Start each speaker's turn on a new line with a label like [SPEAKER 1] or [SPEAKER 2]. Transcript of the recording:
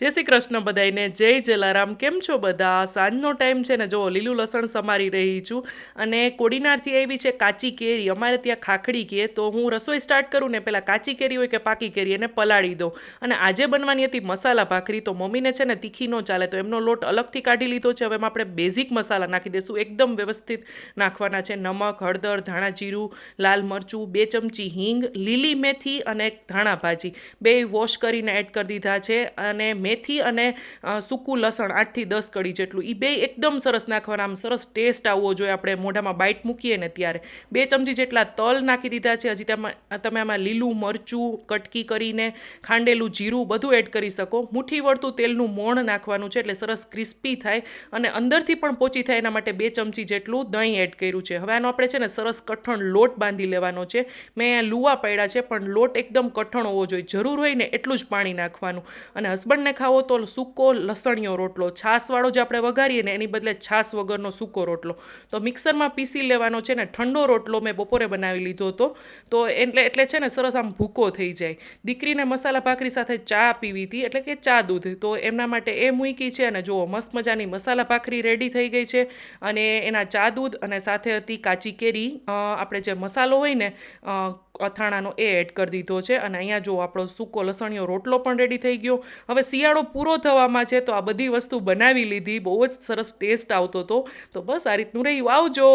[SPEAKER 1] જય શ્રી કૃષ્ણ બધાઈને, જય જલારામ. કેમ છો બધા? સાંજનો ટાઈમ છે ને, જો લીલું લસણ સમારી રહી છું અને કોડીનારથી આવી છે કાચી કેરી. અમારે ત્યાં ખાખડી કહે. તો હું રસોઈ સ્ટાર્ટ કરું ને પહેલાં કાચી કેરી હોય કે પાકી કેરી એને પલાળી દઉં. અને આજે બનવાની હતી મસાલા ભાખરી. તો મમ્મીને છે ને તીખી ન ચાલે, તો એમનો લોટ અલગથી કાઢી લીધો છે. હવે એમાં આપણે બેઝિક મસાલા નાખી દઈશું, એકદમ વ્યવસ્થિત નાખવાના છે. નમક, હળદર, ધાણા જીરું, લાલ મરચું, 2 ચમચી હિંગ, લીલી મેથી અને ધાણા ભાજી બે વોશ કરીને એડ કરી દીધા છે. અને મેથી અને સૂકું લસણ 8 થી 10 કળી જેટલું, એ બે એકદમ સરસ નાખવાના. આમ સરસ ટેસ્ટ આવવો જોઈએ આપણે મોઢામાં બાઇટ મૂકીએ ને ત્યારે. 2 ચમચી જેટલા તલ નાખી દીધા છે. હજી તમે આમાં લીલું મરચું કટકી કરીને, ખાંડેલું જીરું બધું એડ કરી શકો. મુઠ્ઠી વળતું તેલનું મોણ નાખવાનું છે એટલે સરસ ક્રિસ્પી થાય અને અંદરથી પણ પોચી થાય એના માટે 2 ચમચી જેટલું દહીં એડ કર્યું છે. હવે આનો આપણે છે ને સરસ કઠણ લોટ બાંધી લેવાનો છે. મેં અહીંયા લુવા પડ્યા છે, પણ લોટ એકદમ કઠણ હોવો જોઈએ. જરૂર હોય ને એટલું જ પાણી નાખવાનું. અને હસબન્ડને ખાવો તો સૂકો લસણીયો રોટલો, છાશવાળો જે આપણે વઘારીએ ને એની બદલે છાશ વગરનો સૂકો રોટલો, તો મિક્સરમાં પીસી લેવાનો છે ને. ઠંડો રોટલો મેં બપોરે બનાવી લીધો હતો, તો એટલે છે ને સરસ આમ ભૂકો થઈ જાય. દીકરીને મસાલા ભાખરી સાથે ચા પીવી હતી, એટલે કે ચા દૂધ, તો એમના માટે એ મૂકી છે. અને જુઓ મસ્ત મજાની મસાલા ભાખરી રેડી થઈ ગઈ છે. અને એના ચા દૂધ અને સાથે હતી કાચી કેરી. આપણે જે મસાલો હોય ને અથાણાનો એ એડ કરી દીધો છે. અને અહીંયા જો આપણો સૂકો લસણીયો રોટલો પણ રેડી થઈ ગયો. હવે શિયાળો પૂરો થવામાં છે, તો આ બધી વસ્તુ બનાવી લીધી. બહુ જ સરસ ટેસ્ટ આવતો હતો. તો બસ આ રીતનું રહ્યું. આવજો.